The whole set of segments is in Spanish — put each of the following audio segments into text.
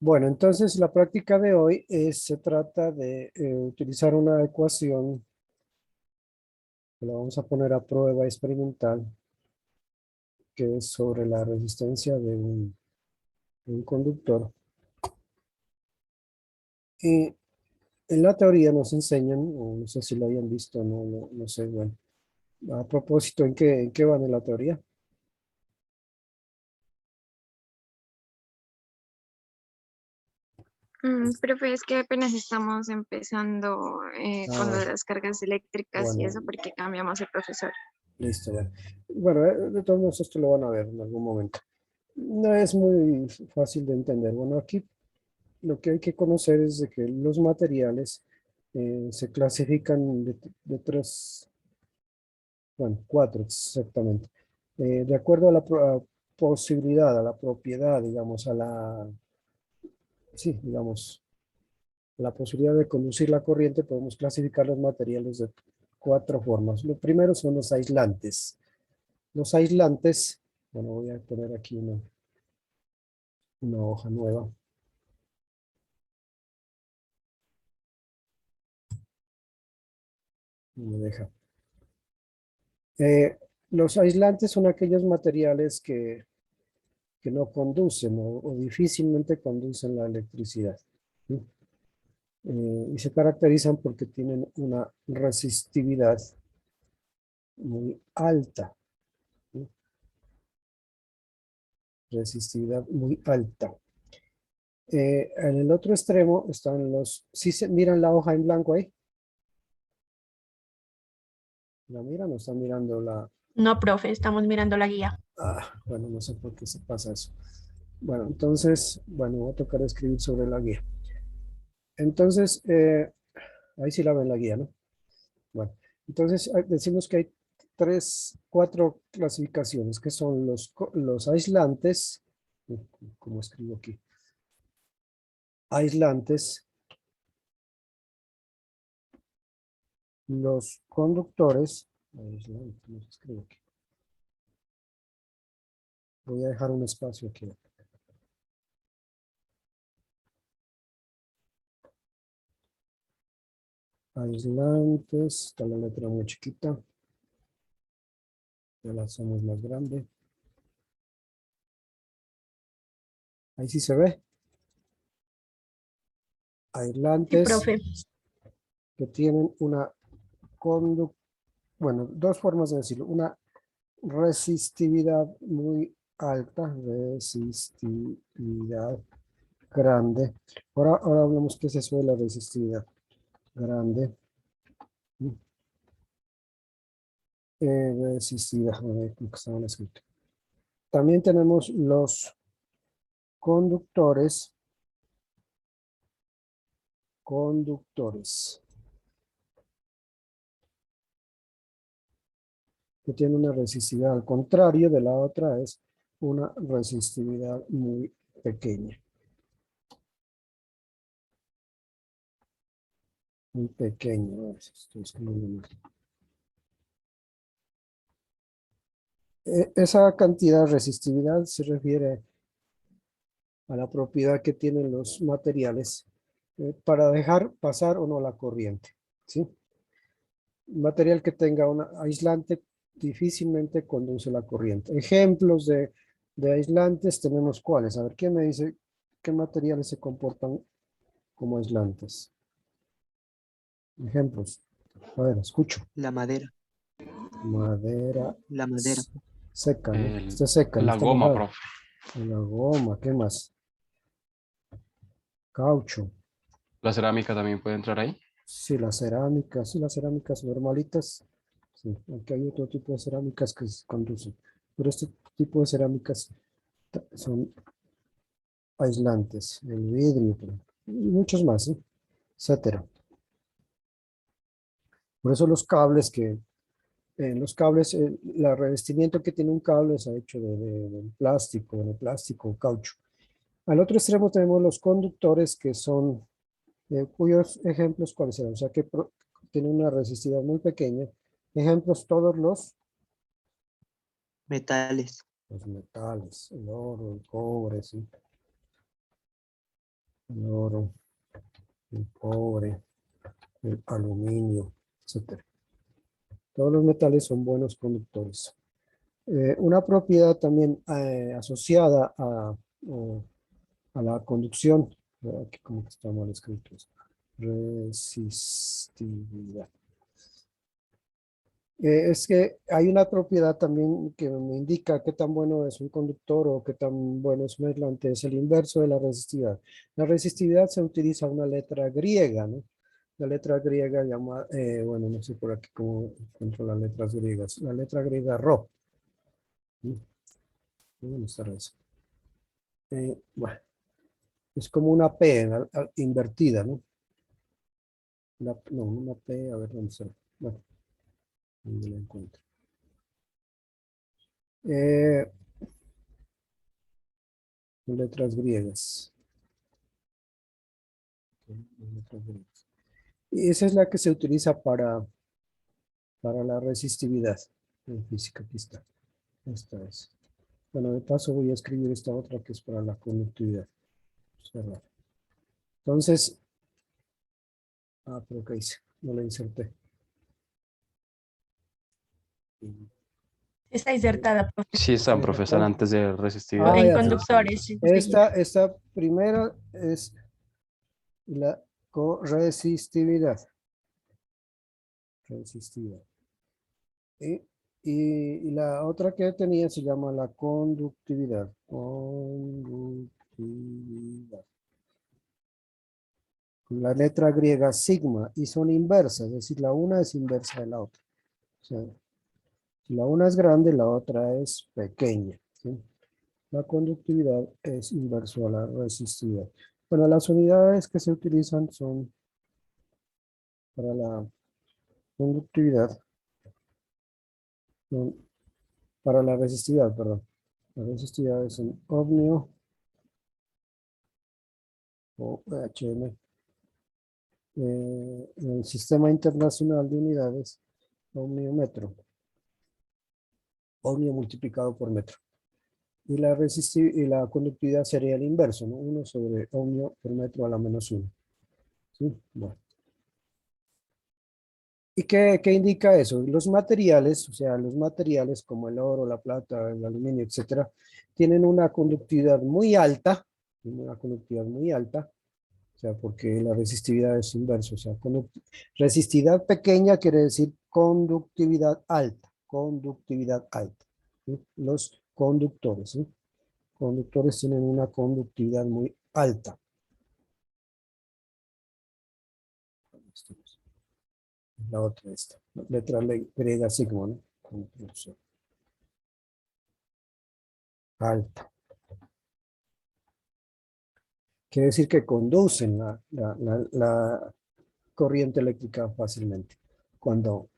Bueno, entonces la práctica de hoy se trata de utilizar una ecuación que la vamos a poner a prueba experimental, que es sobre la resistencia de un conductor. Y en la teoría nos enseñan, o no sé si lo hayan visto, no sé, bueno, a propósito, en qué van en la teoría? Profe, es que apenas estamos empezando Ah, con lo de bueno, las cargas eléctricas y bueno, eso porque cambiamos el profesor. listo, bueno. Bueno, de todos modos esto lo van a ver en algún momento. No es muy fácil de entender. Bueno, aquí lo que hay que conocer es de que los materiales se clasifican de tres, bueno, cuatro exactamente. De acuerdo a la posibilidad, a la propiedad, digamos, sí, digamos, la posibilidad de conducir la corriente, podemos clasificar los materiales de cuatro formas. Lo primero son los aislantes. Los aislantes, bueno, voy a poner aquí una hoja nueva. No me deja. Los aislantes son aquellos materiales que no conducen o difícilmente conducen la electricidad, ¿sí? Y se caracterizan porque tienen una resistividad muy alta, ¿sí? Resistividad muy alta. En el otro extremo están si se miran la hoja en blanco ahí, la miran o están mirando No, profe, estamos mirando la guía. bueno, no sé por qué se pasa eso. Bueno, entonces, bueno, voy a tocar escribir sobre la guía. Entonces, ahí sí la ven la guía, ¿no? Bueno, entonces decimos que hay cuatro clasificaciones, que son los aislantes, como escribo aquí, aislantes, los conductores, aislantes, ¿cómo se escribe aquí? Voy a dejar un espacio aquí. Aislantes, está la letra muy chiquita, ya la hacemos más grande. Ahí sí se ve. Sí, Aislantes profe. que tienen una conducción, bueno, dos formas de decirlo. Una resistividad muy alta, resistividad grande. Ahora hablamos qué es eso de la resistividad grande. Resistividad, a ver cómo que estaban escritos. También tenemos los conductores, conductores, que tienen una resistividad al contrario de la otra, es una resistividad muy pequeña. Muy pequeña. A ver si estoy escribiendo mal. Esa cantidad de resistividad se refiere a la propiedad que tienen los materiales para dejar pasar o no la corriente, ¿sí? Un material que tenga un aislante difícilmente conduce la corriente. Ejemplos de aislantes tenemos cuáles. A ver, ¿quién me dice qué materiales se comportan como aislantes? Ejemplos. A ver, escucho. La madera, Madera la madera, seca, ¿no? El- Está seca, no la está goma, mojada. profe. La goma, ¿qué más? Caucho. La cerámica también puede entrar ahí. Sí, las cerámicas normalitas. Sí, aunque hay otro tipo de cerámicas que se conducen. Pero este tipo de cerámicas son aislantes. El vidrio, y muchos más, ¿sí? Etcétera. Por eso los cables, el revestimiento que tiene un cable está hecho de plástico o caucho. Al otro extremo tenemos los conductores que son, cuyos ejemplos, ¿cuáles serán? O sea, que tienen una resistividad muy pequeña. Ejemplos, todos metales, los metales, el oro, el cobre, ¿sí? el oro, el cobre, el aluminio, etcétera. Todos los metales son buenos conductores. Una propiedad también asociada a la conducción, aquí como que está mal escrito, resistividad. Es que hay una propiedad también que me indica qué tan bueno es un conductor o qué tan bueno es un aislante, es el inverso de la resistividad. La resistividad se utiliza una letra griega, ¿no? La letra griega llama, bueno, no sé por aquí cómo encuentro las letras griegas. La letra griega Rho. ¿Sí? ¿Dónde está eso? Bueno, es como una P invertida, ¿no? No, una P, a ver dónde está. Bueno, ¿dónde la encuentro? Letras griegas. Letras griegas. Y esa es la que se utiliza para la resistividad en física. Aquí está. Esta es. Bueno, de paso voy a escribir esta otra que es para la conductividad. Cerrar. Entonces, pero ¿qué hice? No la inserté. Está insertada, profe. Sí, están, profe, están antes de resistividad. En ya está. conductores. Sí. Esta primera es la corresistividad. Resistividad. Y la otra que tenía se llama la conductividad. Conductividad. La letra griega sigma y son inversas, es decir, la una es inversa de la otra. O sea, si la una es grande, la otra es pequeña. ¿Sí? La conductividad es inverso a la resistividad. Bueno, las unidades que se utilizan son para la conductividad, no, para la resistividad, perdón. La resistividad es un ohmio o HM. En el Sistema Internacional de Unidades, ohmio metro. Ohmio multiplicado por metro. Y la conductividad sería el inverso, ¿no? 1 sobre ohmio por metro a la menos 1. ¿Sí? Bueno. ¿Y qué indica eso? Los materiales, o sea, los materiales como el oro, la plata, el aluminio, etcétera, tienen una conductividad muy alta, o sea, porque la resistividad es inverso, o sea, resistividad pequeña quiere decir conductividad alta, ¿sí? Los conductores, ¿sí? Conductores tienen una conductividad muy alta. La otra esta, letra griega sigma, ¿no? Alta. Quiere decir que conducen la corriente eléctrica fácilmente cuando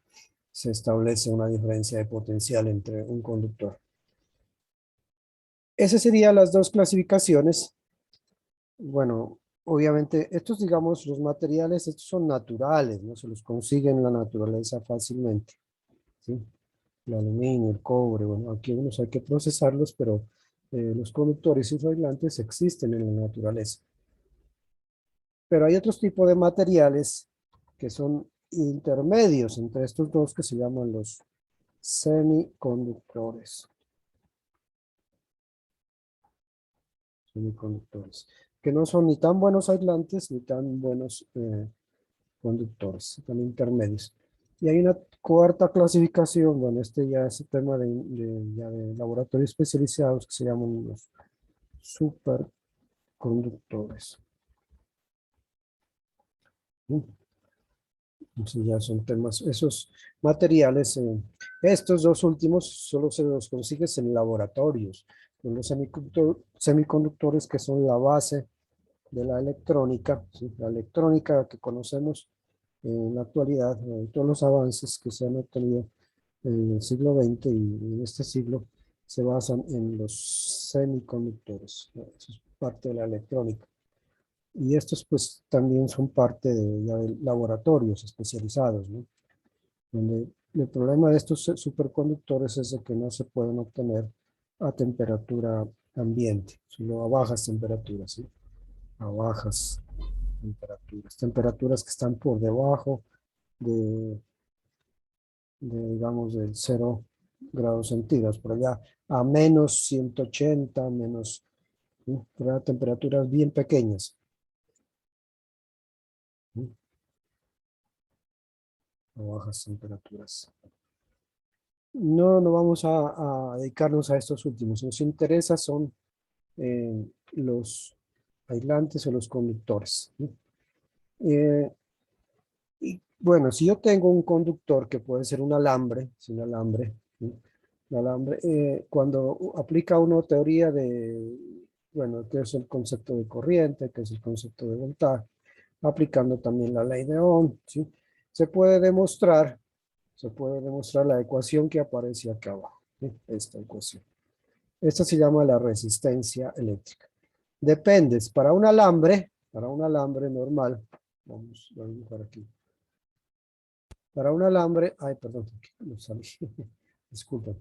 se establece una diferencia de potencial entre un conductor. Esas serían las dos clasificaciones. Bueno, obviamente, estos, digamos, los materiales, estos son naturales, ¿no? Se los consigue en la naturaleza fácilmente, ¿sí? El aluminio, el cobre, bueno, aquí unos hay que procesarlos, pero los conductores y aislantes existen en la naturaleza. Pero hay otros tipos de materiales que son intermedios entre estos dos que se llaman los semiconductores. Semiconductores, que no son ni tan buenos aislantes ni tan buenos conductores, son intermedios. Y hay una cuarta clasificación, bueno, este ya es el tema ya de laboratorios especializados que se llaman los superconductores. Entonces ya son temas, esos materiales, estos dos últimos solo se los consigues en laboratorios, con los semiconductores que son la base de la electrónica, ¿sí? La electrónica que conocemos en la actualidad, todos los avances que se han obtenido en el siglo XX y en este siglo se basan en los semiconductores, ¿no? Eso es parte de la electrónica. Y estos pues también son parte de laboratorios especializados, ¿no? Donde el problema de estos superconductores es de que no se pueden obtener a temperatura ambiente, sino a bajas temperaturas, ¿sí? a bajas temperaturas. Temperaturas que están por debajo de, digamos, del 0 grados centígrados. Por allá a menos 180, menos, ¿sí? Por allá temperaturas bien pequeñas. ¿Sí? A bajas temperaturas. No vamos a dedicarnos a estos últimos. Nos interesa son los aislantes o los conductores. ¿Sí? Y bueno, si yo tengo un conductor que puede ser un alambre, es un alambre, ¿sí? Un alambre, cuando aplica uno teoría de, bueno, que es el concepto de corriente, que es el concepto de voltaje, aplicando también la ley de Ohm, ¿sí? Se puede demostrar la ecuación que aparece acá abajo, ¿sí? Esta ecuación. Esta se llama la resistencia eléctrica. Dependes, para un alambre normal, vamos a dibujar aquí. Para un alambre, ay, perdón, no salí. Disculpen.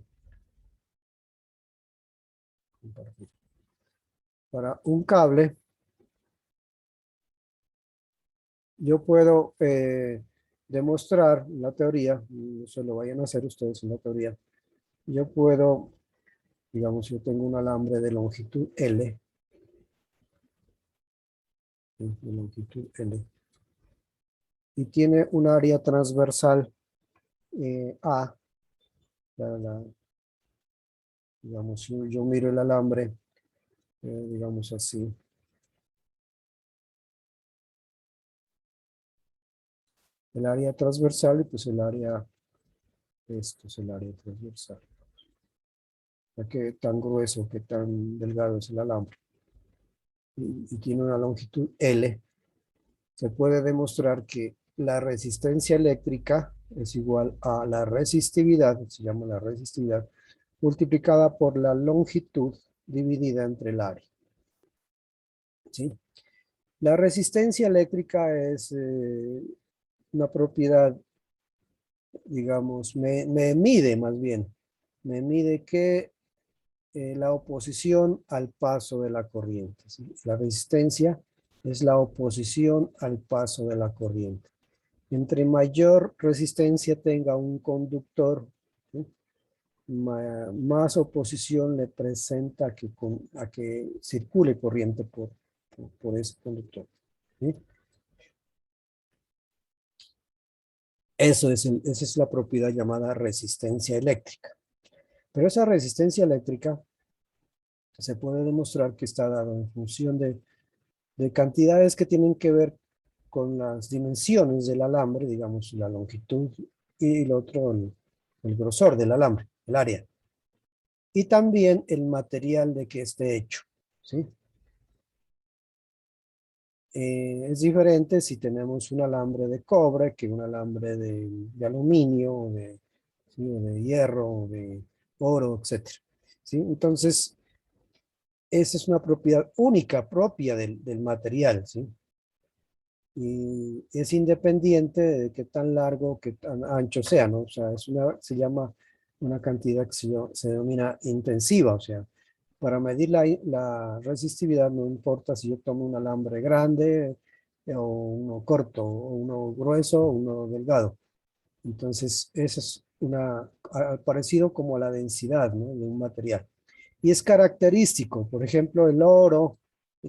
Para un cable, yo puedo demostrar en la teoría, no se lo vayan a hacer ustedes en la teoría, yo puedo, digamos, yo tengo un alambre de longitud L, ¿sí? De longitud L, y tiene un área transversal A, digamos, si yo miro el alambre, digamos así, el área transversal y pues el área, esto es el área transversal. Qué tan grueso, qué tan delgado es el alambre. Y tiene una longitud L. Se puede demostrar que la resistencia eléctrica es igual a la resistividad, se llama la resistividad, multiplicada por la longitud dividida entre el área. ¿Sí? La resistencia eléctrica es una propiedad, digamos, me mide más bien, me mide que la oposición al paso de la corriente, ¿sí? La resistencia es la oposición al paso de la corriente. Entre mayor resistencia tenga un conductor, ¿sí? Más oposición le presenta a que circule corriente por ese conductor. ¿Sí? Esa es la propiedad llamada resistencia eléctrica. Pero esa resistencia eléctrica se puede demostrar que está dada en función de cantidades que tienen que ver con las dimensiones del alambre, digamos, la longitud y el otro, el grosor del alambre, el área. Y también el material de que esté hecho, ¿sí? Es diferente si tenemos un alambre de cobre que un alambre de aluminio, ¿sí? O de hierro, o de oro, etc. ¿Sí? Entonces, esa es una propiedad única propia del material, ¿sí? Y es independiente de qué tan largo, qué tan ancho sea, ¿no? O sea, se llama una cantidad que se denomina intensiva, o sea, para medir la resistividad no importa si yo tomo un alambre grande o uno corto, o uno grueso o uno delgado. Entonces, eso es parecido como a la densidad, ¿no? De un material. Y es característico, por ejemplo, el oro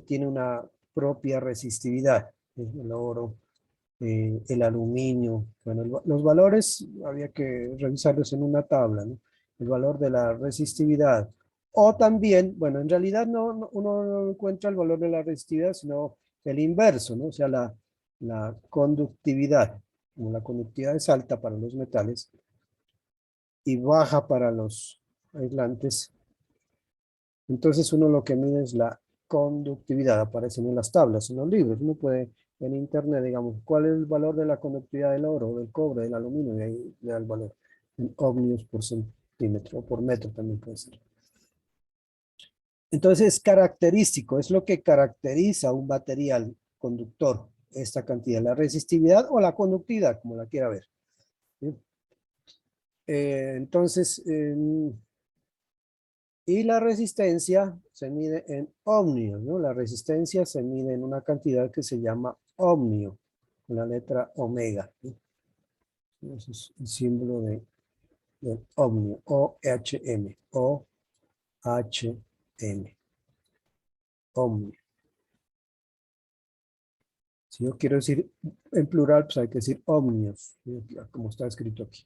tiene una propia resistividad, el oro, el aluminio. Bueno, los valores había que revisarlos en una tabla, ¿no? El valor de la resistividad. O también, bueno, en realidad uno no encuentra el valor de la resistividad, sino el inverso, ¿no? O sea, la conductividad. Como la conductividad es alta para los metales y baja para los aislantes, entonces uno lo que mide es la conductividad, aparecen en las tablas, en los libros. Uno puede en internet, digamos, cuál es el valor de la conductividad del oro, del cobre, del aluminio, y ahí le da el valor en ohmios por centímetro, o por metro también puede ser. Entonces es característico, es lo que caracteriza a un material conductor, esta cantidad, la resistividad o la conductividad, como la quiera ver. ¿Sí? Entonces, Y la resistencia se mide en ohmios, ¿no? La resistencia se mide en una cantidad que se llama ohmio, con la letra omega, ¿no? Ese es el símbolo de ohmio, O-H-M, O-H-M, ohmio. Si yo quiero decir en plural, pues hay que decir ohmios, ¿sí? Como está escrito aquí.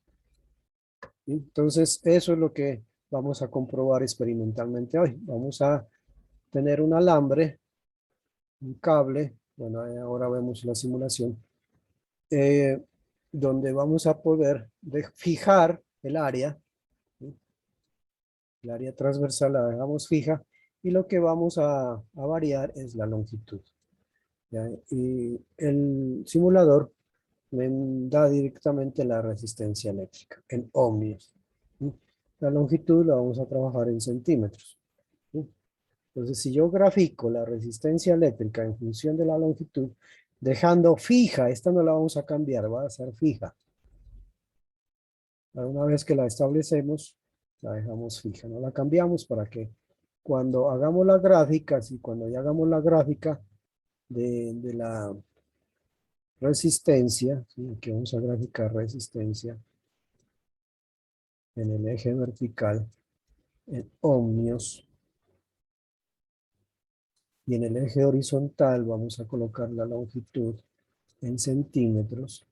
Entonces, eso es lo que vamos a comprobar experimentalmente hoy. Vamos a tener un alambre, un cable, bueno, ahora vemos la simulación, eh, donde vamos a poder fijar el área, ¿sí? El área transversal la dejamos fija, y lo que vamos a variar es la longitud, ¿ya? Y el simulador me da directamente la resistencia eléctrica en ohmios, ¿sí? La longitud la vamos a trabajar en centímetros, ¿sí? Entonces, si yo grafico la resistencia eléctrica en función de la longitud, dejando fija, esta no la vamos a cambiar, va a ser fija. Una vez que la establecemos, la dejamos fija, no la cambiamos para que cuando hagamos las gráficas y cuando ya hagamos la gráfica de la resistencia, ¿sí? Aquí vamos a graficar resistencia en el eje vertical en ohmios, y en el eje horizontal vamos a colocar la longitud en centímetros.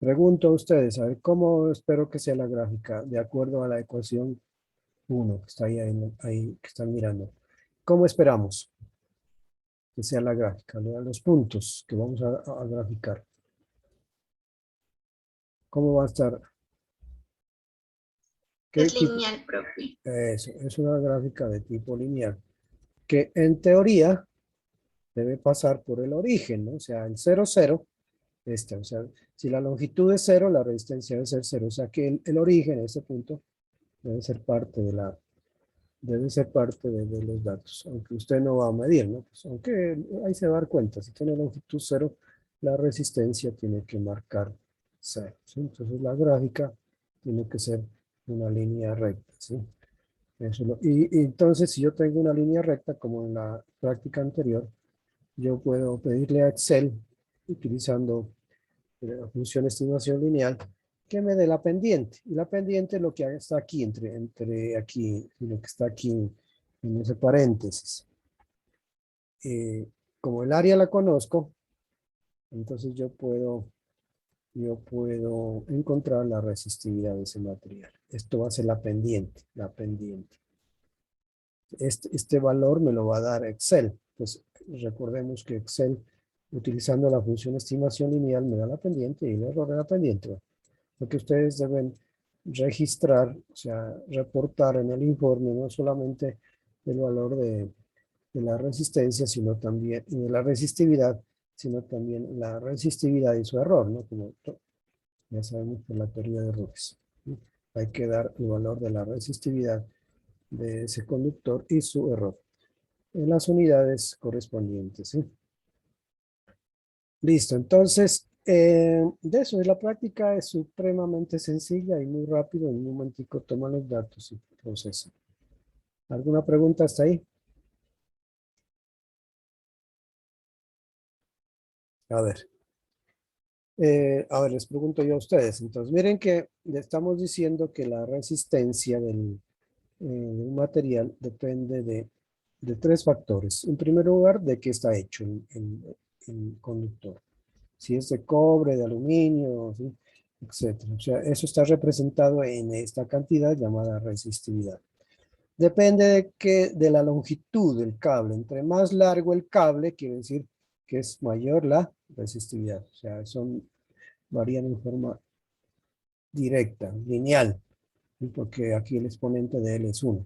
Pregunto a ustedes, a ver, ¿cómo espero que sea la gráfica de acuerdo a la ecuación 1 que está ahí que están mirando? ¿Cómo esperamos que sea la gráfica? Lean los puntos que vamos a graficar. ¿Cómo va a estar? ¿Qué Es tipo? lineal, profe. Eso, es una gráfica de tipo lineal, que en teoría debe pasar por el origen, ¿no? O sea, el 0, 0, o sea, si la longitud es 0, la resistencia debe ser 0, o sea que el origen, ese punto, debe ser parte de los datos, aunque usted no va a medir, ¿no? Pues aunque ahí se va a dar cuenta, si tiene longitud 0, la resistencia tiene que marcar 0, ¿sí? Entonces la gráfica tiene que ser una línea recta, ¿sí? Y entonces si yo tengo una línea recta, como en la práctica anterior, yo puedo pedirle a Excel, utilizando la función estimación lineal, que me dé la pendiente. Y la pendiente es lo que está aquí, entre aquí, y lo que está aquí en ese paréntesis. Como el área la conozco, entonces yo puedo encontrar la resistividad de ese material. Esto va a ser la pendiente, la pendiente. Este valor me lo va a dar Excel. Pues recordemos que Excel, utilizando la función estimación lineal, me da la pendiente y el error de la pendiente. Lo que ustedes deben registrar, o sea, reportar en el informe, no solamente el valor de la resistencia, sino también, y de la resistividad, sino también la resistividad y su error, ¿no? Como ya sabemos por la teoría de Roux, ¿sí? Hay que dar el valor de la resistividad de ese conductor y su error en las unidades correspondientes, ¿sí? Listo, entonces, de eso, de la práctica es supremamente sencilla y muy rápido. En un momentico toma los datos y procesa. ¿Alguna pregunta hasta ahí? A ver, les pregunto yo a ustedes. Entonces, miren que le estamos diciendo que la resistencia de un material depende de tres factores. En primer lugar, de qué está hecho el conductor. Si es de cobre, de aluminio, ¿sí? Etcétera. O sea, eso está representado en esta cantidad llamada resistividad. Depende de la longitud del cable. Entre más largo el cable, quiere decir que es mayor la resistividad. O sea, varían en forma directa, lineal, ¿sí? Porque aquí el exponente de L es 1.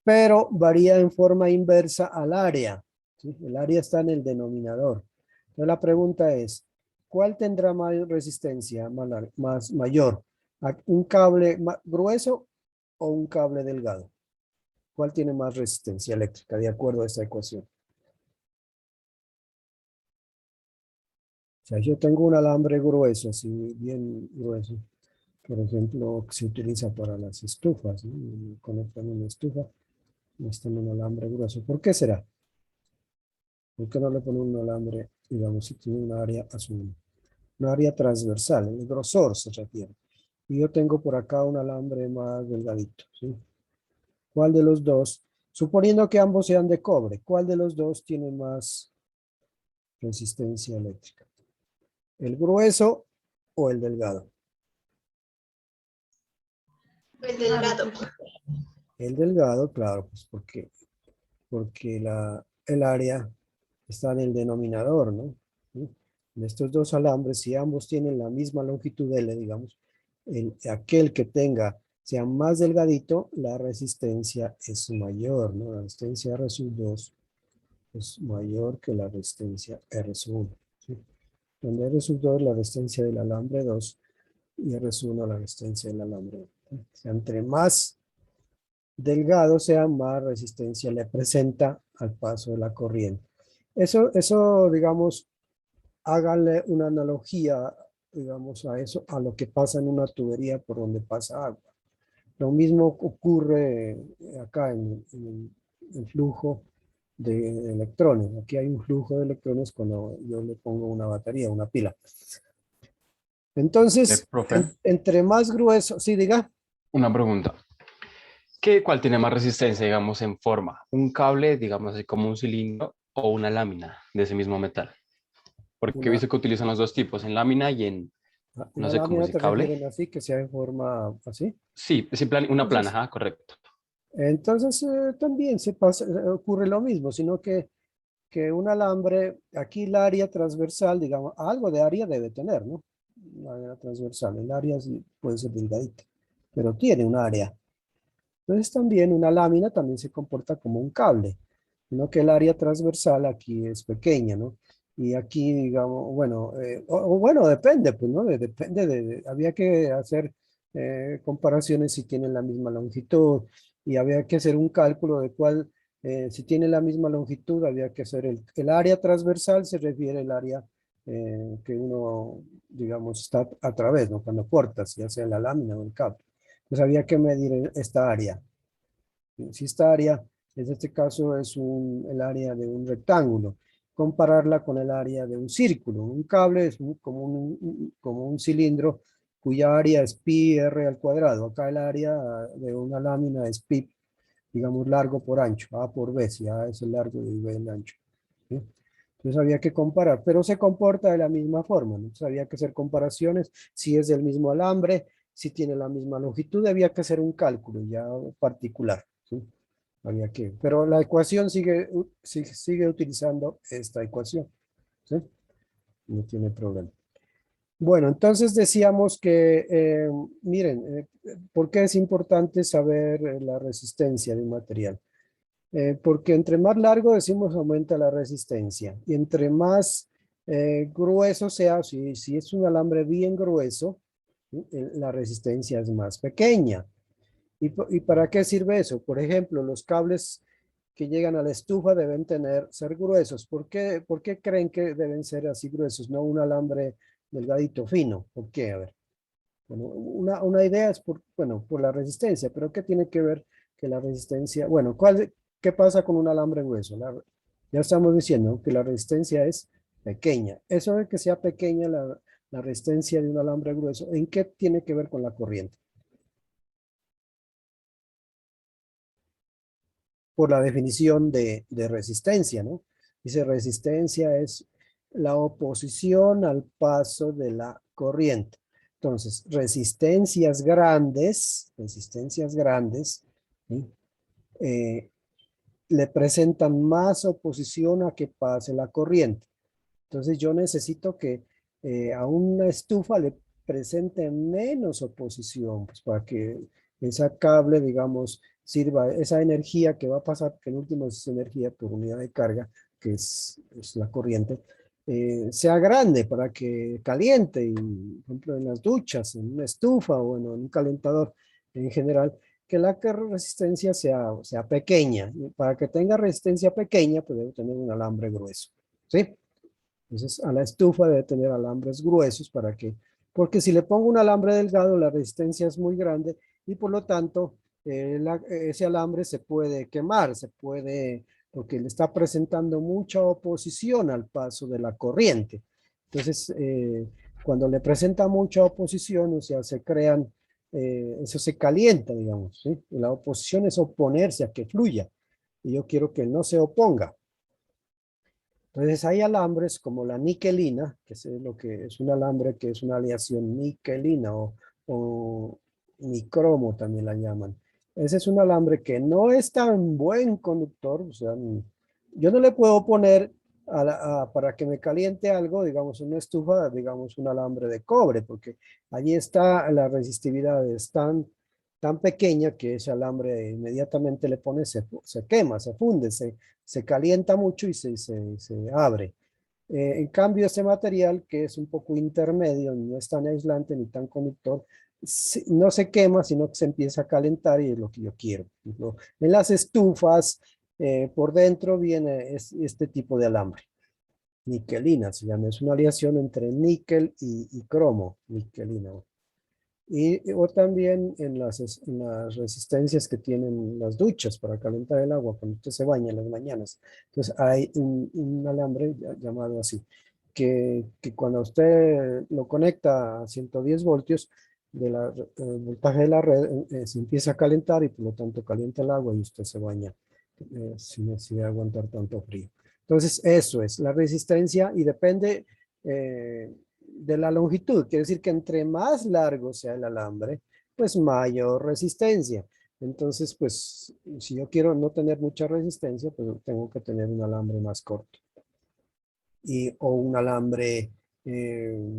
Pero varía en forma inversa al área, ¿sí? El área está en el denominador. Entonces la pregunta es, ¿cuál tendrá mayor resistencia, mayor? ¿Un cable grueso o un cable delgado? ¿Cuál tiene más resistencia eléctrica de acuerdo a esta ecuación? O sea, yo tengo un alambre grueso, así bien grueso. por ejemplo, que se utiliza para las estufas, ¿no? Conectan una estufa, necesitan un alambre grueso. ¿Por qué será? ¿Por qué no le ponen un alambre, digamos, si tiene un área azul? Un área transversal, el grosor se refiere. Y yo tengo por acá un alambre más delgadito, ¿sí? ¿Cuál de los dos? Suponiendo que ambos sean de cobre, ¿cuál de los dos tiene más resistencia eléctrica? ¿El grueso o el delgado? El delgado. El delgado, claro, pues porque el área está en el denominador, ¿no? ¿Sí? En estos dos alambres, si ambos tienen la misma longitud L, digamos, aquel que sea más delgadito, la resistencia es mayor, ¿no? La resistencia R sub 2 es mayor que la resistencia R sub 1, ¿sí? Donde R sub 2 es la resistencia del alambre 2 y R sub 1 la resistencia del alambre 1. O sea, entre más delgado sea, más resistencia le presenta al paso de la corriente. Eso, digamos, háganle una analogía, digamos, a eso, a lo que pasa en una tubería por donde pasa agua. Lo mismo ocurre acá en el flujo de electrones. Aquí hay un flujo de electrones cuando yo le pongo una batería, una pila. Entonces, Profe, entre más grueso, sí, diga. una pregunta. ¿Cuál tiene más resistencia, digamos, en forma? ¿Un cable, digamos, así como un cilindro o una lámina de ese mismo metal? Porque he Una, visto que utilizan los dos tipos, en lámina y en, no una sé cómo lámina si te cable. refieren así, que sea en forma así. Sí, una plana, Entonces, ajá, correcto. también ocurre lo mismo, sino que un alambre, aquí el área transversal, digamos, algo de área debe tener, ¿no? Un área transversal, el área sí puede ser delgadita, pero tiene un área. Entonces también una lámina también se comporta como un cable, sino que el área transversal aquí es pequeña, ¿no? Y aquí, digamos, bueno, bueno, depende, pues, ¿no? Depende había que hacer comparaciones si tienen la misma longitud y había que hacer un cálculo de cuál, si tiene la misma longitud, había que hacer el área transversal, se refiere al área que uno, digamos, está a través, ¿no? Cuando cortas, ya sea la lámina o el cable. Pues había que medir esta área. Si esta área, en este caso, es el área de un rectángulo, compararla con el área de un círculo. Un cable es como un cilindro cuya área es pi r al cuadrado. Acá el área de una lámina es pi, digamos, largo por ancho, A por B, si A es el largo y B el ancho, ¿sí? Entonces había que comparar, pero se comporta de la misma forma, ¿no? Entonces había que hacer comparaciones, si es del mismo alambre, si tiene la misma longitud, había que hacer un cálculo ya particular, ¿sí? Pero la ecuación sigue utilizando esta ecuación, ¿sí? No tiene problema. Bueno, entonces decíamos que, miren, ¿por qué es importante saber la resistencia de un material? Porque entre más largo decimos aumenta la resistencia y entre más grueso sea, si es un alambre bien grueso, ¿sí? La resistencia es más pequeña. ¿Y para qué sirve eso? Por ejemplo, los cables que llegan a la estufa deben ser gruesos. ¿Por qué creen que deben ser así gruesos? No un alambre delgadito, fino. ¿Por qué? A ver. Bueno, una idea es por la resistencia, pero ¿qué tiene que ver que la resistencia? Bueno, ¿qué pasa con un alambre grueso? Ya estamos diciendo que la resistencia es pequeña. Eso de que sea pequeña la resistencia de un alambre grueso, ¿en qué tiene que ver con la corriente? Por la definición de resistencia, ¿no? Dice resistencia es la oposición al paso de la corriente. Entonces, resistencias grandes, ¿sí? Le presentan más oposición a que pase la corriente. Entonces, yo necesito que a una estufa le presente menos oposición, pues para que esa cable, digamos, sirva, esa energía que va a pasar, que en último es energía por unidad de carga, que es la corriente, sea grande para que caliente, y, por ejemplo, en las duchas, en una estufa o bueno, en un calentador en general, que la resistencia sea pequeña. Y para que tenga resistencia pequeña, pues debe tener un alambre grueso, ¿sí? Entonces, a la estufa debe tener alambres gruesos para que Porque si le pongo un alambre delgado, la resistencia es muy grande y por lo tanto ese alambre se puede quemar, porque le está presentando mucha oposición al paso de la corriente. Entonces, cuando le presenta mucha oposición, o sea, eso se calienta, digamos, ¿sí? Y la oposición es oponerse a que fluya. Y yo quiero que no se oponga. Entonces hay alambres como la niquelina, que es lo que es un alambre que es una aleación niquelina o nicromo también la llaman. Ese es un alambre que no es tan buen conductor, o sea, yo no le puedo poner para que me caliente algo, digamos una estufa, digamos un alambre de cobre, porque allí está la resistividad, es tan pequeña que ese alambre inmediatamente le pone, se quema, se funde, se calienta mucho y se abre. En cambio, este material, que es un poco intermedio, no es tan aislante ni tan conductor, no se quema, sino que se empieza a calentar y es lo que yo quiero. En las estufas, por dentro viene este tipo de alambre. Niquelina se llama, es una aleación entre níquel y cromo, niquelina. O también en las resistencias que tienen las duchas para calentar el agua cuando usted se baña en las mañanas. Entonces hay un alambre llamado así, que cuando usted lo conecta a 110 voltios, el voltaje de la red se empieza a calentar y por lo tanto calienta el agua y usted se baña sin necesidad de aguantar tanto frío. Entonces eso es la resistencia y depende de la longitud. Quiere decir que entre más largo sea el alambre, pues mayor resistencia. Entonces, pues si yo quiero no tener mucha resistencia, pues tengo que tener un alambre más corto. O un alambre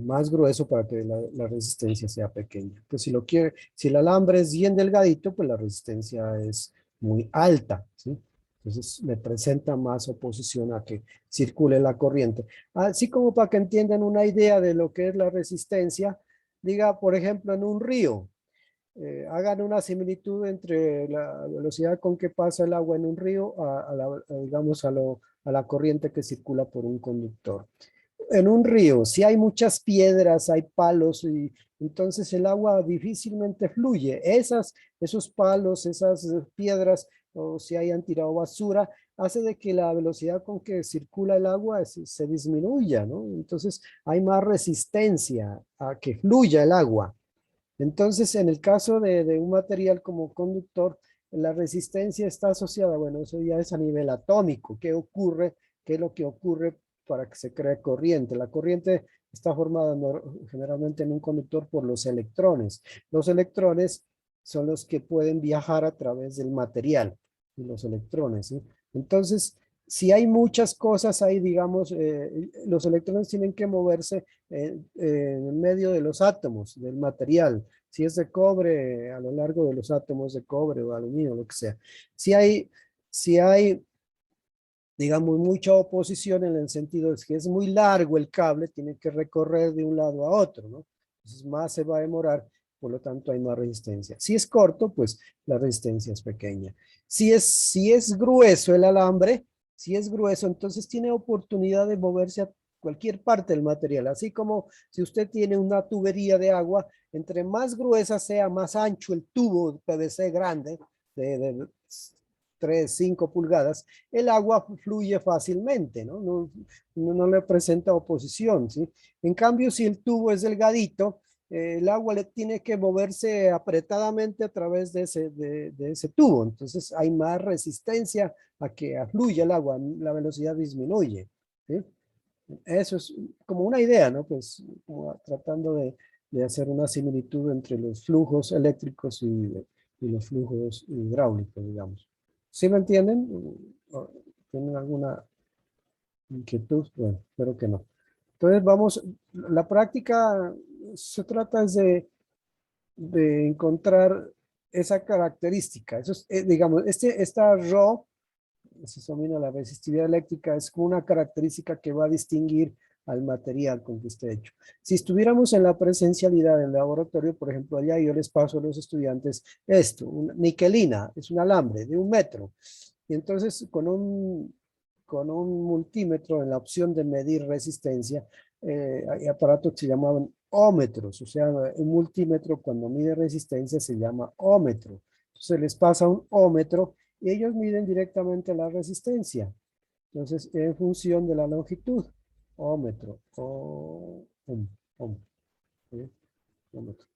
más grueso para que la resistencia sea pequeña. Pues si el alambre es bien delgadito, pues la resistencia es muy alta, ¿sí? Entonces me presenta más oposición a que circule la corriente. Así como para que entiendan una idea de lo que es la resistencia, diga, por ejemplo, en un río, hagan una similitud entre la velocidad con que pasa el agua en un río digamos, a la corriente que circula por un conductor. En un río, si hay muchas piedras, hay palos, y entonces el agua difícilmente fluye. Esos palos, esas piedras, o si hayan tirado basura, hace de que la velocidad con que circula el agua se disminuya, ¿no? Entonces hay más resistencia a que fluya el agua. Entonces, en el caso de un material como conductor, la resistencia está asociada, bueno, eso ya es a nivel atómico. ¿Qué ocurre? ¿Qué es lo que ocurre para que se cree corriente? La corriente está formada generalmente en un conductor por los electrones. Los electrones son los que pueden viajar a través del material, y los electrones, ¿sí? Entonces, si hay muchas cosas ahí, digamos, los electrones tienen que moverse en medio de los átomos del material. Si es de cobre, a lo largo de los átomos de cobre o aluminio, lo que sea. Si hay, digamos, mucha oposición en el sentido de que es muy largo el cable, tiene que recorrer de un lado a otro, ¿no? Entonces más se va a demorar, por lo tanto hay más resistencia. Si es corto, pues la resistencia es pequeña. Si es grueso el alambre, si es grueso, entonces tiene oportunidad de moverse a cualquier parte del material. Así como si usted tiene una tubería de agua, entre más gruesa sea, más ancho el tubo de PVC grande, de 3, 5 pulgadas, el agua fluye fácilmente, ¿no? No le presenta oposición, ¿sí? En cambio, si el tubo es delgadito, el agua le tiene que moverse apretadamente a través de ese tubo. Entonces hay más resistencia a que fluya el agua, la velocidad disminuye, ¿sí? Eso es como una idea, ¿no? Pues como tratando de hacer una similitud entre los flujos eléctricos y los flujos hidráulicos, digamos. ¿Sí me entienden? ¿O ¿tienen alguna inquietud? Bueno, espero que no. Entonces vamos, la práctica se trata de encontrar esa característica. Eso es, digamos, esta Rho, se denomina la resistividad eléctrica, es como una característica que va a distinguir al material con que esté hecho. Si estuviéramos en la presencialidad en el laboratorio, por ejemplo, allá yo les paso a los estudiantes esto, una niquelina, es un alambre de 1 metro. Y entonces con un multímetro en la opción de medir resistencia, hay aparatos que se llamaban ómetros, o sea, un multímetro cuando mide resistencia se llama ómetro. Entonces les pasa un ómetro y ellos miden directamente la resistencia. Entonces, en función de la longitud, ómetro, ¿sí? Ómetro,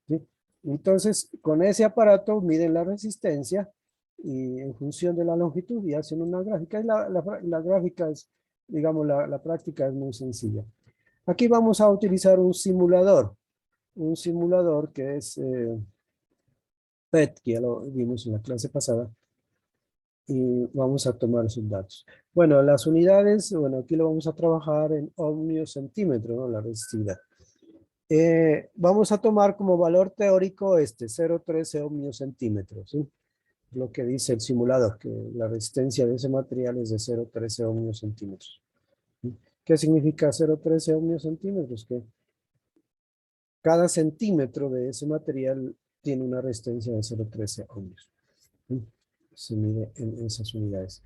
¿sí? Entonces, con ese aparato miden la resistencia y en función de la longitud y hacen una gráfica. Y la gráfica es, digamos, la práctica es muy sencilla. Aquí vamos a utilizar un simulador que es PET, que ya lo vimos en la clase pasada, y vamos a tomar sus datos. Bueno, las unidades, bueno, aquí lo vamos a trabajar en ohmios centímetro, ¿no? La resistividad. Vamos a tomar como valor teórico 0,13 ohmios centímetros, ¿sí? Lo que dice el simulador, que la resistencia de ese material es de 0,13 ohmios centímetros. ¿Sí? ¿Qué significa 0,13 ohmios centímetros? Que cada centímetro de ese material tiene una resistencia de 0,13 ohmios. ¿Sí? Se mide en esas unidades.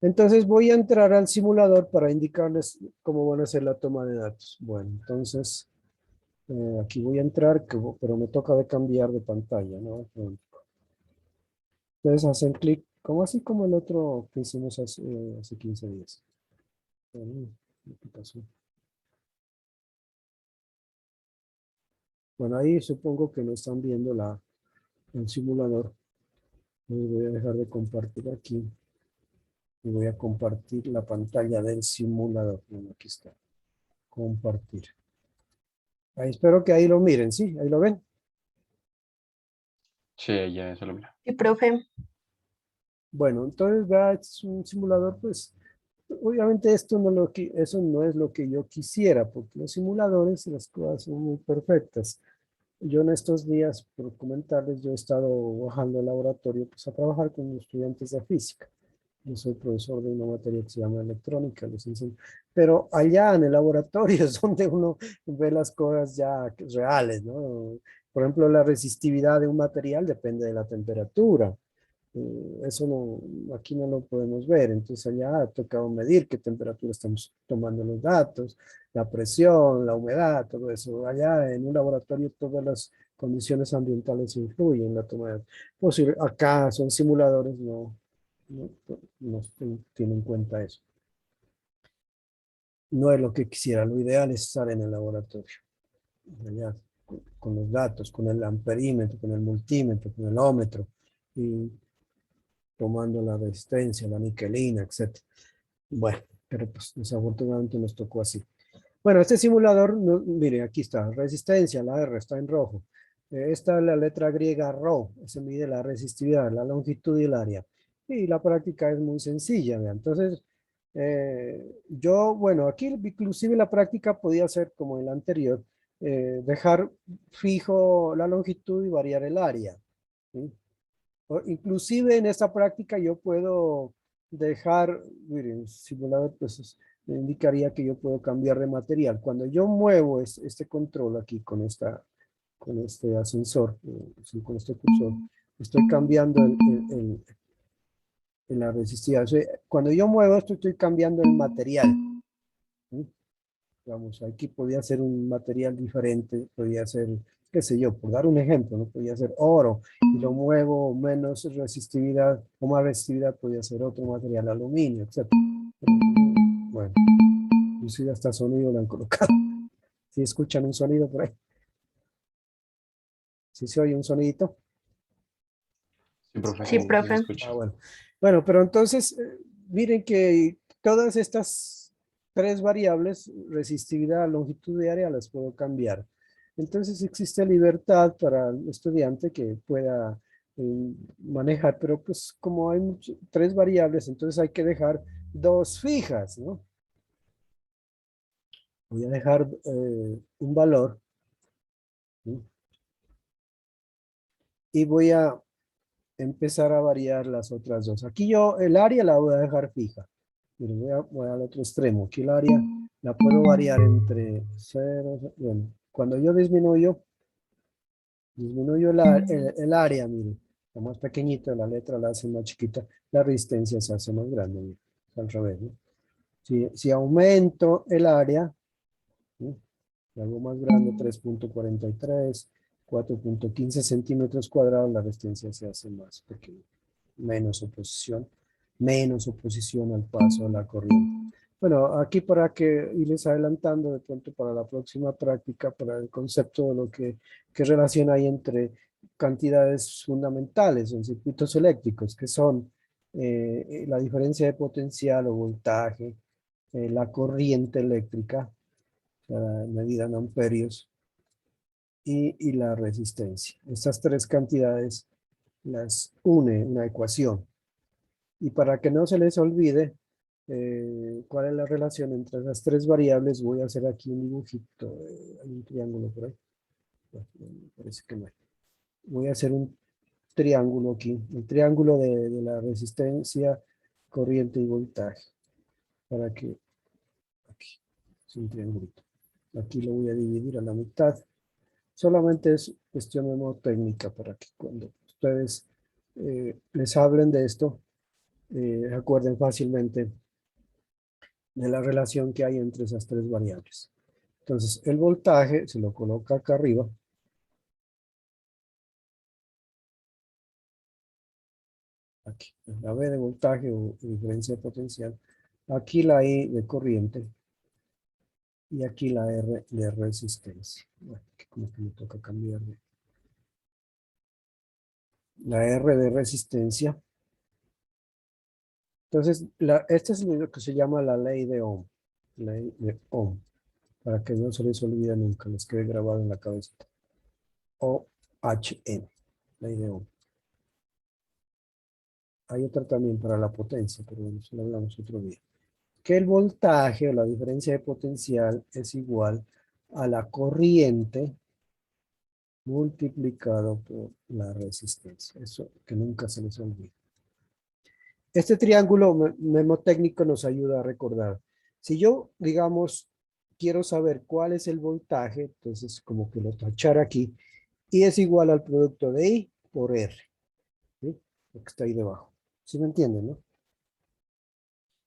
Entonces voy a entrar al simulador para indicarles cómo van a hacer la toma de datos. Bueno, entonces aquí voy a entrar, pero me toca de cambiar de pantalla, ¿no? Entonces hacen clic, como así como el otro que hicimos hace 15 días. ¿Qué pasó? Bueno, ahí supongo que no están viendo el simulador. Voy a dejar de compartir aquí. Y voy a compartir la pantalla del simulador. Bueno, aquí está. Compartir. Ahí espero que ahí lo miren, ¿sí? Ahí lo ven. Sí, ya eso lo mira. Sí, profe. Bueno, entonces vea, es un simulador, pues, obviamente esto no eso no es lo que yo quisiera, porque los simuladores, las cosas son muy perfectas. Yo en estos días, por comentarles, yo he estado bajando al laboratorio, pues, a trabajar con estudiantes de física. Yo soy profesor de una materia que se llama electrónica, les enseño. Pero allá en el laboratorio es donde uno ve las cosas ya reales, ¿no? Por ejemplo, la resistividad de un material depende de la temperatura. Eso no, aquí no lo podemos ver. Entonces allá ha tocado medir qué temperatura estamos tomando los datos, la presión, la humedad, todo eso. Allá en un laboratorio todas las condiciones ambientales influyen en la toma de datos. Pues acá son simuladores, no, no tiene en cuenta eso. No es lo que quisiera, lo ideal es estar en el laboratorio, allá, con los datos, con el amperímetro, con el multímetro, con el ómetro, y tomando la resistencia, la niquelina, etc. Bueno, pero pues desafortunadamente nos tocó así. Bueno, este simulador, mire, aquí está, resistencia, la R está en rojo. Esta es la letra griega Rho, se mide la resistividad, la longitud y el área. Y la práctica es muy sencilla, ¿vean? Entonces, bueno, aquí inclusive la práctica podía ser como el anterior, dejar fijo la longitud y variar el área, ¿sí? Inclusive en esta práctica yo puedo dejar, miren, simulador, pues me indicaría que yo puedo cambiar de material. Cuando yo muevo este control aquí con este ascensor, sí, con este cursor, estoy cambiando la resistividad. O sea, cuando yo muevo esto, estoy cambiando el material. ¿Sí? Vamos, aquí podía ser un material diferente, podía ser, qué sé yo, por dar un ejemplo, ¿no? Podía ser oro, y lo muevo menos resistividad, o más resistividad, podía ser otro material, aluminio, etc. Bueno, inclusive hasta sonido lo han colocado. ¿Sí escuchan un sonido por ahí? ¿Sí se oye un sonidito? Sí, profe, Sí, sí, sí se profe. escucha. Ah, bueno. Bueno, pero entonces, miren que todas estas tres variables, resistividad, longitud y área, las puedo cambiar. Entonces existe libertad para el estudiante que pueda manejar, pero pues como hay tres variables, entonces hay que dejar dos fijas, ¿no? Voy a dejar un valor, ¿sí? Y voy a empezar a variar las otras dos. Aquí yo el área la voy a dejar fija. Miren, voy al otro extremo. Aquí el área la puedo variar entre 0, bueno, cuando yo disminuyo el área, miren, la más pequeñita, la letra la hace más chiquita, la resistencia se hace más grande, miren, al revés, ¿no? Si aumento el área, ¿sí? Si hago más grande, 3.43, 4.15 centímetros cuadrados, la resistencia se hace más pequeña. Menos oposición al paso de la corriente. Bueno, aquí para que irles adelantando de pronto para la próxima práctica, para el concepto de lo qué relación hay entre cantidades fundamentales en circuitos eléctricos, que son la diferencia de potencial o voltaje, la corriente eléctrica, medida en amperios, y la resistencia. Estas tres cantidades las une una ecuación. Y para que no se les olvide cuál es la relación entre esas tres variables, voy a hacer aquí un dibujito. Hay un triángulo por ahí. Bueno, me parece que no hay. Voy a hacer un triángulo aquí. El triángulo de la resistencia, corriente y voltaje. Para que, aquí, es un triangulito. Aquí lo voy a dividir a la mitad. Solamente es cuestión mnemotécnica para que cuando ustedes les hablen de esto, acuerden fácilmente de la relación que hay entre esas tres variables. Entonces, el voltaje se lo coloca acá arriba. Aquí, la V de voltaje o diferencia de potencial. Aquí la I de corriente. Y aquí la R de resistencia. Bueno, aquí como que me toca cambiar. La R de resistencia. Entonces, esta es lo que se llama la ley de Ohm. Ley de Ohm. Para que no se les olvide nunca, les quede grabado en la cabeza. OHM. Ley de Ohm. Hay otra también para la potencia, pero bueno, eso lo hablamos otro día. Que el voltaje o la diferencia de potencial es igual a la corriente multiplicado por la resistencia. Eso que nunca se les olvide. Este triángulo mnemotécnico nos ayuda a recordar. Si yo, digamos, quiero saber cuál es el voltaje, entonces como que lo tachar aquí, y es igual al producto de I por R, ¿sí? Lo que está ahí debajo. ¿Sí me entienden, no?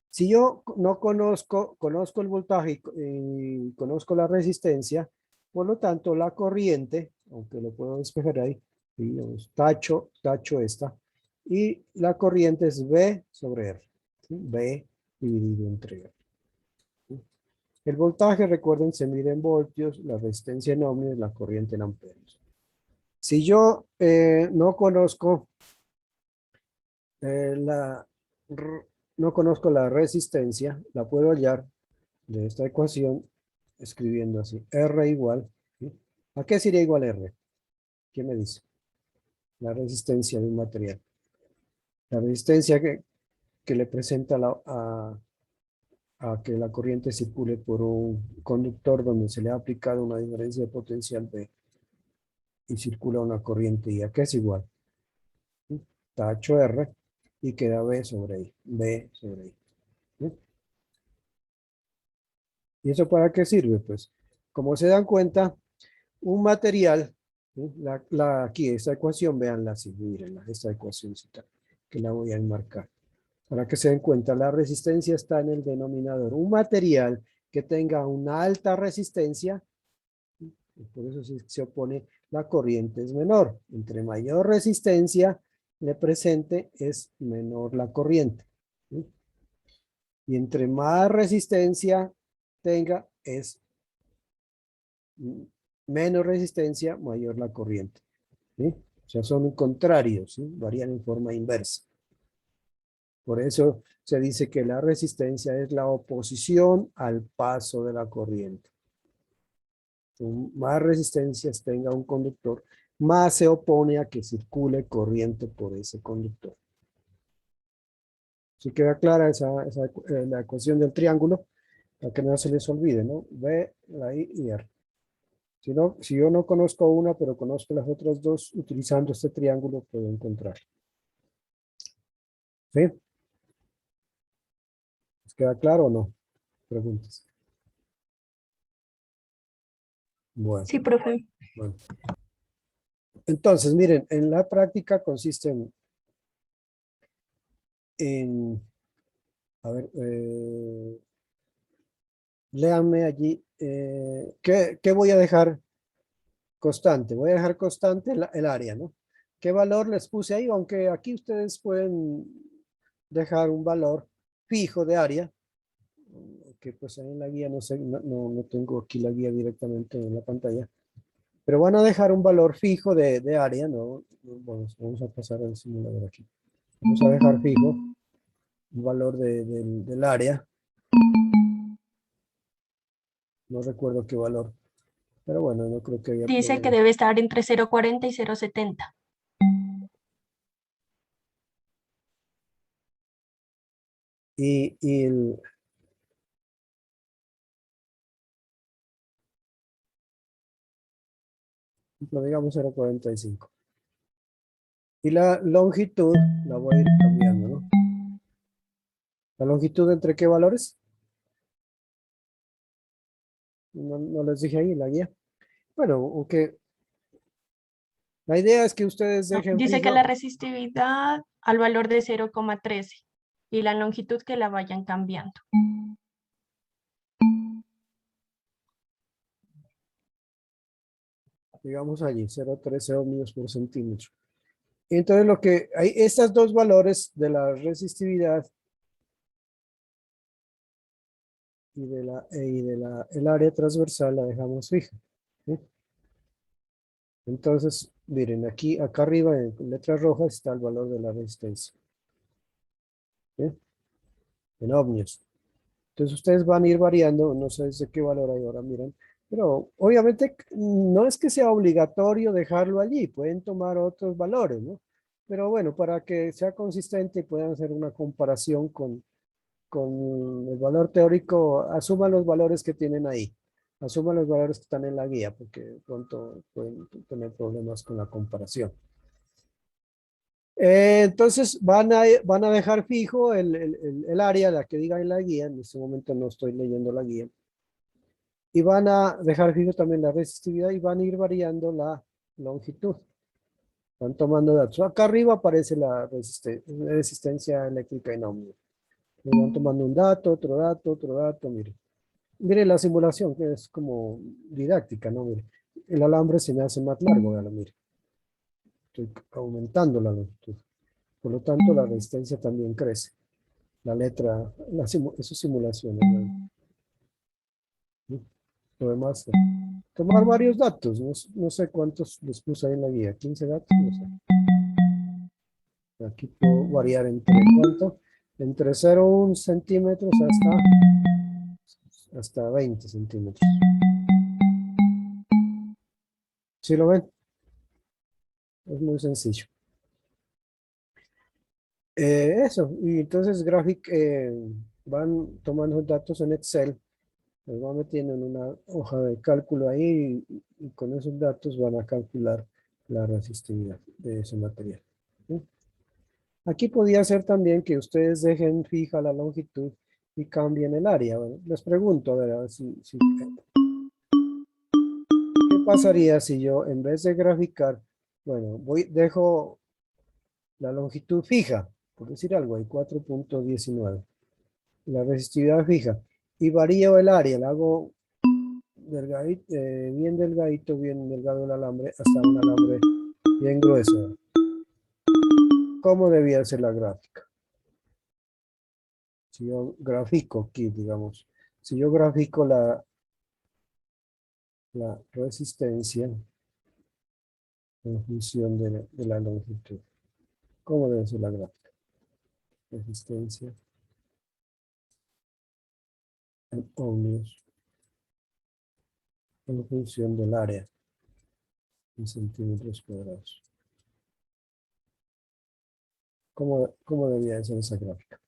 Si yo no conozco el voltaje y conozco la resistencia, por lo tanto la corriente, aunque lo puedo despejar ahí, digamos, tacho esta, y la corriente es V sobre R, ¿sí? V dividido entre R. ¿Sí? El voltaje, recuerden, se mide en voltios, la resistencia en ohmios, la corriente en amperios. Si yo no conozco no conozco la resistencia, la puedo hallar de esta ecuación escribiendo así, R igual, ¿sí? ¿A qué sería igual R? ¿Quién me dice? La resistencia de un material. La resistencia que le presenta a que la corriente circule por un conductor donde se le ha aplicado una diferencia de potencial B y circula una corriente I. ¿A qué es igual? ¿Sí? Tacho R y queda B sobre I. B sobre I. ¿Sí? ¿Y eso para qué sirve? Pues, como se dan cuenta, un material, ¿sí? Aquí, esta ecuación, véanla así, mírenla, esta ecuación que la voy a enmarcar. Para que se den cuenta, la resistencia está en el denominador. Un material que tenga una alta resistencia, por eso se opone, la corriente es menor. Entre mayor resistencia le presente, es menor la corriente. ¿Sí? Y entre más resistencia tenga, es menos resistencia, mayor la corriente. ¿Sí? O sea, son contrarios, ¿sí? Varían en forma inversa. Por eso se dice que la resistencia es la oposición al paso de la corriente. Más resistencias tenga un conductor, más se opone a que circule corriente por ese conductor. ¿Sí queda clara la ecuación del triángulo? Para que no se les olvide, ¿no? V, la I y R. Si yo no conozco una, pero conozco las otras dos, utilizando este triángulo puedo encontrar. ¿Sí? ¿Les queda claro o no? Preguntas. Bueno, Sí, profe. bueno. Entonces, miren, en la práctica consiste a ver, léanme allí ¿qué voy a dejar constante? Voy a dejar constante el área, ¿no? ¿Qué valor les puse ahí? Aunque aquí ustedes pueden dejar un valor fijo de área, que pues en la guía no sé, no tengo aquí la guía directamente en la pantalla, pero van a dejar un valor fijo de área, ¿no? Bueno, vamos a pasar al simulador aquí. Vamos a dejar fijo un valor del área. No recuerdo qué valor, pero bueno, no creo que haya Dice que problema. debe estar entre 0,40 y 0,70. Y digamos 0,45. Y la longitud la voy a ir cambiando, ¿no? ¿La longitud entre qué valores? No les dije ahí en la guía. Bueno, aunque la idea es que ustedes No, dejen dice que la fijo. resistividad al valor de 0,13 y la longitud que la vayan cambiando. Digamos allí, 0,13 ohmios por centímetro. Entonces lo que hay, estos dos valores de la resistividad el área transversal la dejamos fija, ¿sí? Entonces, miren, acá arriba en letras rojas está el valor de la resistencia, ¿sí? En ohmios. Entonces ustedes van a ir variando, no sé desde qué valor hay ahora, miren, pero obviamente no es que sea obligatorio dejarlo allí, pueden tomar otros valores, ¿no? Pero bueno, para que sea consistente y puedan hacer una comparación con el valor teórico, asuman los valores que tienen ahí, asuman los valores que están en la guía, porque pronto pueden tener problemas con la comparación. Entonces van a dejar fijo el área, la que diga en la guía, en este momento no estoy leyendo la guía, y van a dejar fijo también la resistividad y van a ir variando la longitud. Van tomando datos. Acá arriba aparece la resistencia eléctrica en ohmios. Van tomando un dato, otro dato, mire. Mire la simulación, que es como didáctica, ¿no? Mire, el alambre se me hace más largo, véalo, mire. Estoy aumentando la longitud. Por lo tanto, la resistencia también crece. La letra, eso es simulación, ¿no? Lo demás, tomar varios datos, no sé cuántos les puse ahí en la guía, 15 datos, no sé. Aquí puedo variar entre cuánto, entre 0,1 centímetros hasta 20 centímetros. ¿Sí lo ven? Es muy sencillo. Eso, y entonces van tomando datos en Excel, los van metiendo en una hoja de cálculo ahí y con esos datos van a calcular la resistividad de ese material, ¿sí? Aquí podría ser también que ustedes dejen fija la longitud y cambien el área. Bueno, les pregunto, a ver ¿qué pasaría si yo en vez de graficar, bueno, dejo la longitud fija, por decir algo, hay 4,19, la resistividad fija, y varío el área, la hago bien delgadito, bien delgado el alambre, hasta un alambre bien grueso. ¿Cómo debía ser la gráfica? Si yo grafico aquí, digamos, si yo grafico la resistencia en función de la longitud, ¿cómo debe ser la gráfica? Resistencia en ohmios en función del área en centímetros cuadrados. ¿Cómo debía ser esa gráfica?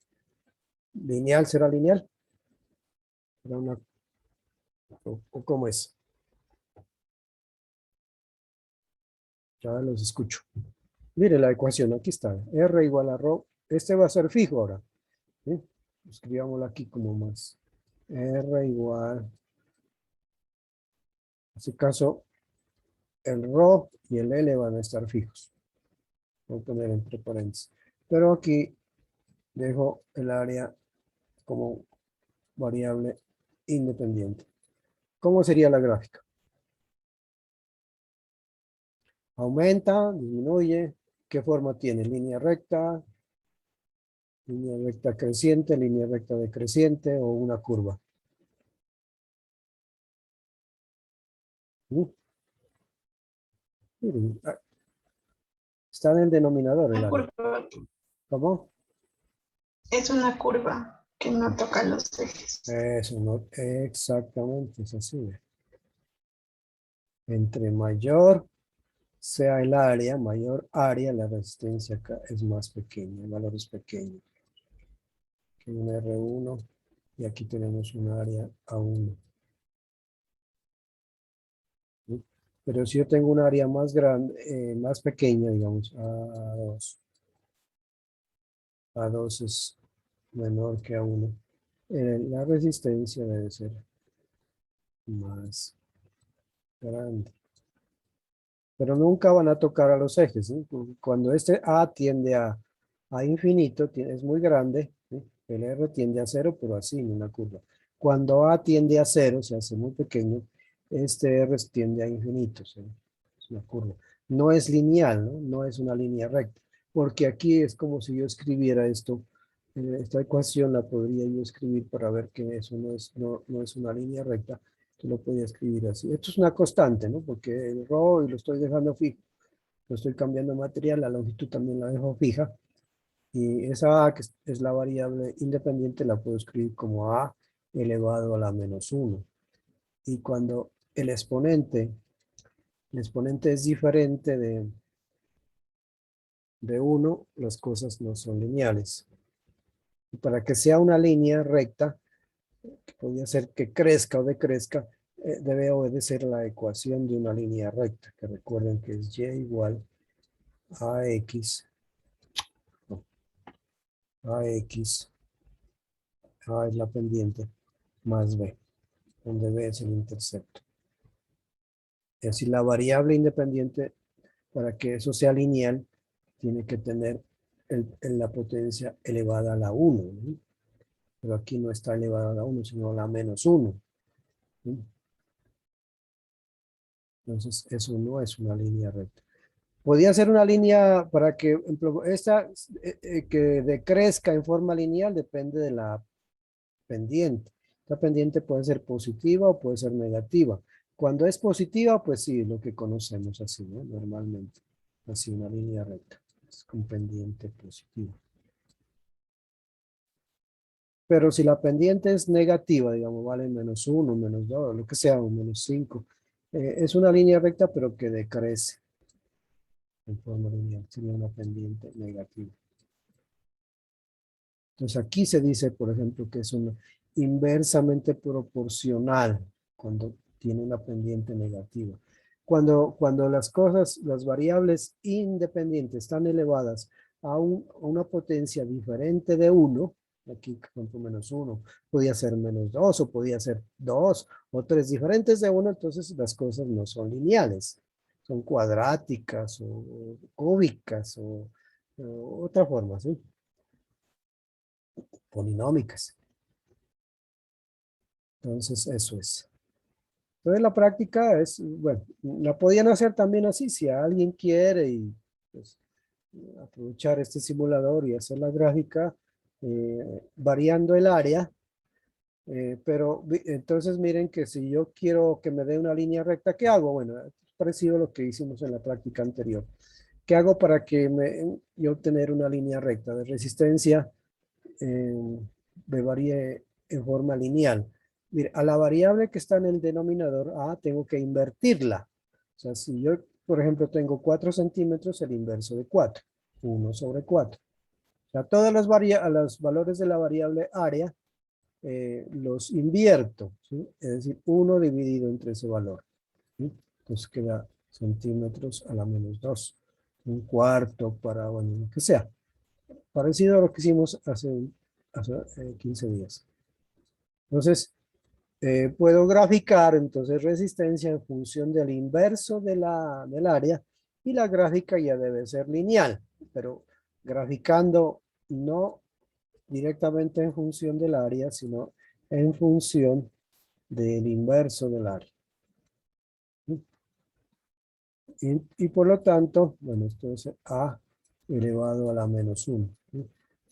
¿Lineal será lineal? ¿Será o cómo es? Ya los escucho. Mire la ecuación, aquí está. R igual a ρ. Este va a ser fijo ahora, ¿sí? Escribámoslo aquí como más. R igual, en este caso, el ρ y el L van a estar fijos. Voy a poner entre paréntesis. Pero aquí dejo el área como variable independiente. ¿Cómo sería la gráfica? Aumenta, disminuye. ¿Qué forma tiene? Línea recta creciente, línea recta decreciente o una curva. Miren, está en el denominador el Una área. curva ¿Cómo? es una curva que no toca los ejes. Eso no, exactamente, es así. Entre mayor sea el área, mayor área, la resistencia acá es más pequeña, el valor es pequeño. Aquí hay un R1 y aquí tenemos un área A1. ¿Sí? Pero si yo tengo un área más grande, más pequeña, digamos, A2. A2 es menor que A1. La resistencia debe ser más grande. Pero nunca van a tocar a los ejes, ¿sí? Cuando este A tiende a infinito, es muy grande, ¿sí? El R tiende a cero, pero así en una curva. Cuando A tiende a cero, se hace muy pequeño, este R tiende a infinito, ¿sí? Es una curva. No es lineal, ¿no? No es una línea recta, porque aquí es como si yo escribiera esto, esta ecuación la podría yo escribir para ver que eso no es una línea recta. Yo lo podía escribir así. Esto es una constante, ¿no? Porque el ρ y lo estoy dejando fijo. Lo estoy cambiando de material, la longitud también la dejo fija. Y esa a, que es la variable independiente, la puedo escribir como a elevado a la menos 1. Y cuando el exponente es diferente de 1, las cosas no son lineales. Y para que sea una línea recta, que podría ser que crezca o decrezca, debe obedecer la ecuación de una línea recta, que recuerden que es y igual a x, a x, a es la pendiente, más b, donde b es el intercepto. Es decir, la variable independiente, para que eso sea lineal, tiene que tener la potencia elevada a la 1, ¿no? Pero aquí no está elevada a la 1, sino a la menos 1. ¿Sí? Entonces, eso no es una línea recta. Podría ser una línea para que, por ejemplo, esta que decrezca en forma lineal depende de la pendiente. La pendiente puede ser positiva o puede ser negativa. Cuando es positiva, pues sí, lo que conocemos así, ¿no? Normalmente. Así, una línea recta. Es con pendiente positiva. Pero si la pendiente es negativa, digamos, vale menos 1, menos 2, lo que sea, o menos 5, es una línea recta, pero que decrece en forma lineal. Sería una pendiente negativa. Entonces aquí se dice, por ejemplo, que es una inversamente proporcional cuando tiene una pendiente negativa. Cuando las cosas, las variables independientes están elevadas a una potencia diferente de 1, aquí por menos 1, podía ser menos 2 o podía ser 2 o 3 diferentes de 1, entonces las cosas no son lineales, son cuadráticas o cúbicas o otra forma, ¿sí? Polinómicas. Entonces, eso es. Entonces, la práctica es, bueno, la podían hacer también así, si alguien quiere y pues, aprovechar este simulador y hacer la gráfica variando el área, pero entonces miren que si yo quiero que me dé una línea recta, ¿qué hago? Bueno, es parecido a lo que hicimos en la práctica anterior. ¿Qué hago para que yo obtener una línea recta de resistencia? Me varíe en forma lineal. Mire, a la variable que está en el denominador A tengo que invertirla. O sea, si yo, por ejemplo, tengo 4 centímetros, el inverso de 4, 1 sobre 4. O sea, todos los valores de la variable área los invierto, ¿sí? Es decir, 1 dividido entre ese valor, ¿sí? Entonces queda centímetros a la menos 2. Un cuarto para, bueno, lo que sea. Parecido a lo que hicimos hace 15 días. Entonces, puedo graficar entonces resistencia en función del inverso del área y la gráfica ya debe ser lineal, pero graficando no directamente en función del área, sino en función del inverso del área. Y por lo tanto, bueno, esto es A elevado a la menos 1, ¿sí?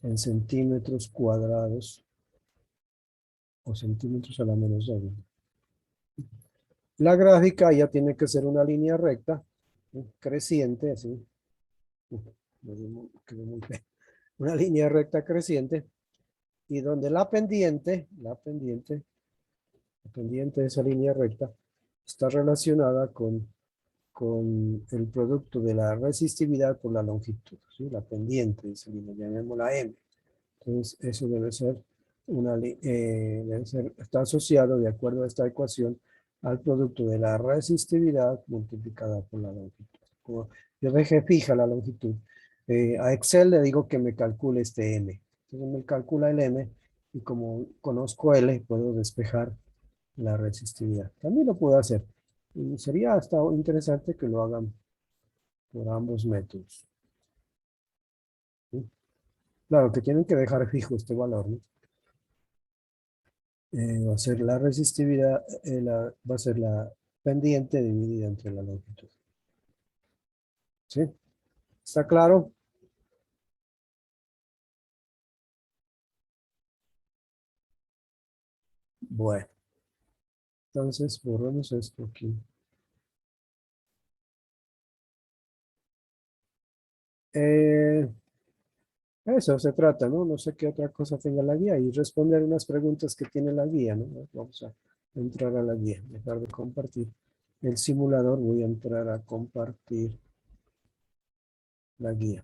En centímetros cuadrados o centímetros a la menos 2. La gráfica ya tiene que ser una línea recta, ¿sí? Creciente, así. Quedó muy feo. Una línea recta creciente, y donde la pendiente de esa línea recta está relacionada con el producto de la resistividad por la longitud, ¿sí? La pendiente de esa línea, llamémosla M. Entonces, eso debe ser está asociado, de acuerdo a esta ecuación, al producto de la resistividad multiplicada por la longitud. Como yo dejé fija la longitud, a Excel le digo que me calcule este M. Entonces me calcula el M, y como conozco L, puedo despejar la resistividad. También lo puedo hacer. Y sería hasta interesante que lo hagan por ambos métodos. ¿Sí? Claro que tienen que dejar fijo este valor, ¿no? Va a ser la resistividad, va a ser la pendiente dividida entre la longitud. ¿Sí? ¿Está claro? Bueno, entonces borramos esto aquí. Eso se trata, ¿no? No sé qué otra cosa tenga la guía, y responder unas preguntas que tiene la guía, ¿no? Vamos a entrar a la guía, dejar de compartir el simulador, voy a entrar a compartir la guía.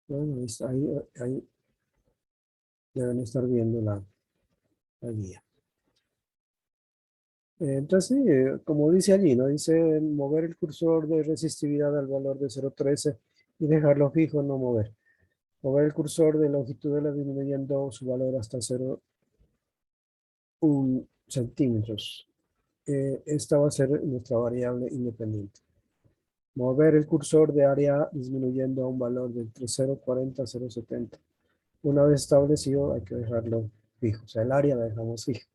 Bueno, ahí deben estar viendo la guía. Entonces, sí, como dice allí, ¿no? Dice mover el cursor de resistividad al valor de 0,13 y dejarlo fijo, no mover. Mover el cursor de longitud de la disminuyendo su valor hasta 0,1 centímetros. Esta va a ser nuestra variable independiente. Mover el cursor de área disminuyendo a un valor de entre 0,40 y 0,70. Una vez establecido, hay que dejarlo fijo. O sea, el área la dejamos fija.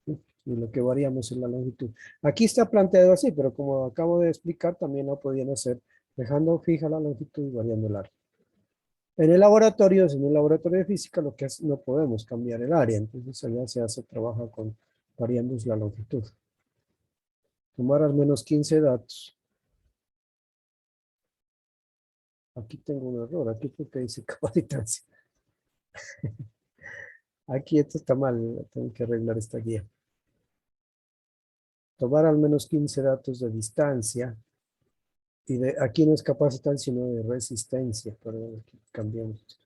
¿Sí? Y lo que variamos es la longitud. Aquí está planteado así, pero como acabo de explicar, también lo podían hacer dejando fija la longitud y variando el área. En el laboratorio de física, lo que no podemos cambiar el área, entonces allá trabaja con variando la longitud. Tomar al menos 15 datos. Aquí tengo un error, aquí porque dice capacitancia. Aquí esto está mal, tengo que arreglar esta guía. Tomar al menos 15 datos de distancia. Y aquí no es capacitancia, sino de resistencia. Perdón, aquí cambiamos.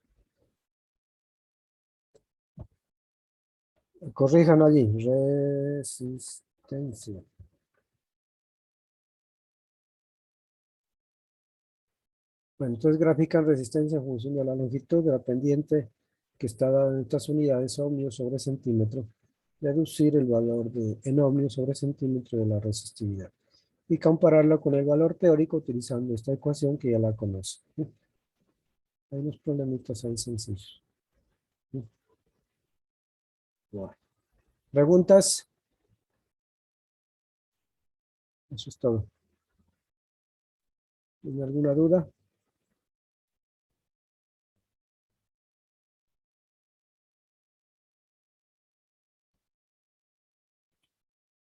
Corrijan allí, resistencia. Bueno, entonces grafican resistencia en función de la longitud de la pendiente que está dada en estas unidades ohmios sobre centímetro. Deducir el valor en ohmios sobre centímetro de la resistividad. Y compararla con el valor teórico utilizando esta ecuación que ya la conoce. Hay unos problemitas ahí sencillos. Bueno. ¿Preguntas? Eso es todo. ¿Tiene alguna duda?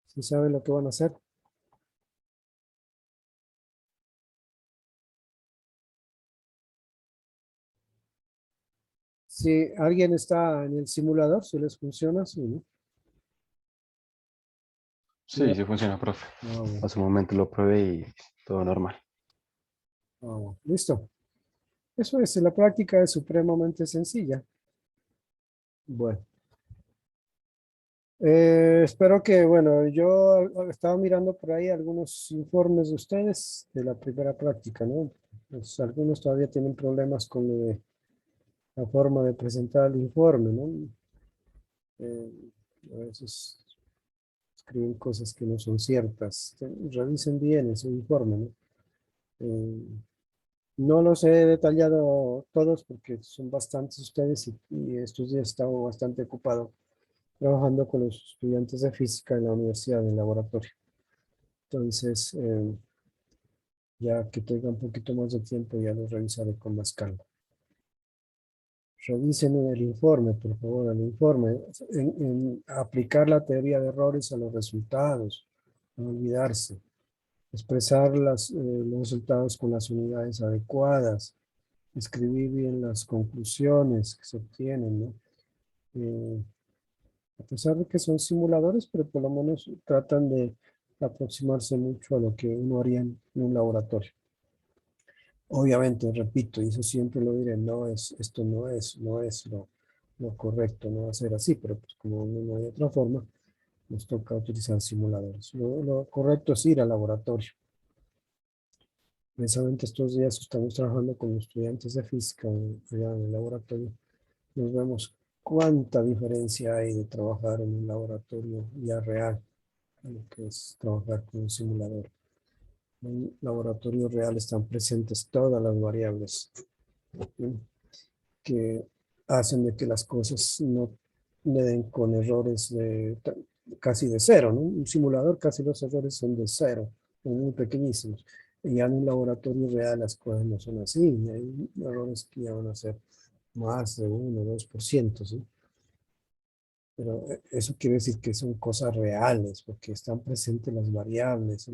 ¿Sí saben lo que van a hacer? Si alguien está en el simulador, si les funciona, sí, ¿no? Sí, sí funciona, profe. Ah, bueno. Hace un momento lo probé y todo normal. Ah, bueno. Listo. Eso es, la práctica es supremamente sencilla. Bueno. Espero que, bueno, yo estaba mirando por ahí algunos informes de ustedes de la primera práctica, ¿no? Pues algunos todavía tienen problemas con la forma de presentar el informe, ¿no? A veces escriben cosas que no son ciertas. Revisen bien ese informe, ¿no? No los he detallado todos porque son bastantes ustedes y estos días he estado bastante ocupado trabajando con los estudiantes de física en la universidad, en el laboratorio. Entonces, ya que tenga un poquito más de tiempo, ya lo revisaré con más calma. Revisen el informe, por favor, el informe, en aplicar la teoría de errores a los resultados, no olvidarse, expresar los resultados con las unidades adecuadas, escribir bien las conclusiones que se obtienen, ¿no? A pesar de que son simuladores, pero por lo menos tratan de aproximarse mucho a lo que uno haría en un laboratorio. Obviamente, repito, y eso siempre lo diré, esto no es lo correcto, no va a ser así, pero pues como no hay otra forma, nos toca utilizar simuladores. Lo correcto es ir al laboratorio. Precisamente estos días estamos trabajando con los estudiantes de física allá en el laboratorio. Nos vemos cuánta diferencia hay de trabajar en un laboratorio ya real a lo que es trabajar con un simulador. En un laboratorio real están presentes todas las variables, ¿sí?, que hacen de que las cosas no le den con errores casi de cero, ¿no? Un simulador casi los errores son de cero, son muy pequeñísimos. Y ya en un laboratorio real las cosas no son así, y hay errores que ya van a ser más de 1 o 2%, ¿sí? Pero eso quiere decir que son cosas reales, porque están presentes las variables,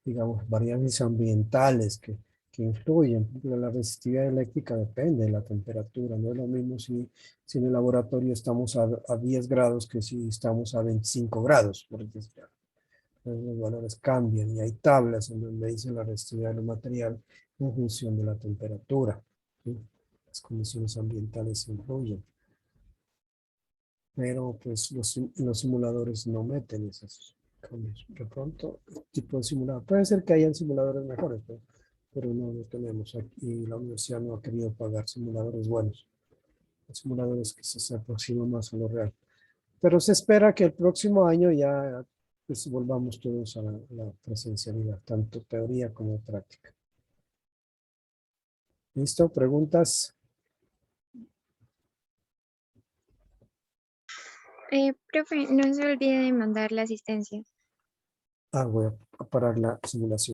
digamos, variables ambientales que influyen. Por ejemplo, la resistividad eléctrica depende de la temperatura. No es lo mismo si en el laboratorio estamos a 10 grados que si estamos a 25 grados, por decir. Entonces, los valores cambian y hay tablas en donde dice la resistividad del material en función de la temperatura, ¿sí? Las condiciones ambientales influyen. Pero pues los simuladores no meten esos cambios. De pronto, tipo de simulador. Puede ser que hayan simuladores mejores, pero no lo tenemos aquí. La universidad no ha querido pagar simuladores buenos. Simuladores que se aproximan más a lo real. Pero se espera que el próximo año ya pues, volvamos todos a la presencialidad, tanto teoría como práctica. ¿Listo? ¿Preguntas? Profe, no se olvide de mandar la asistencia. Voy a parar la simulación.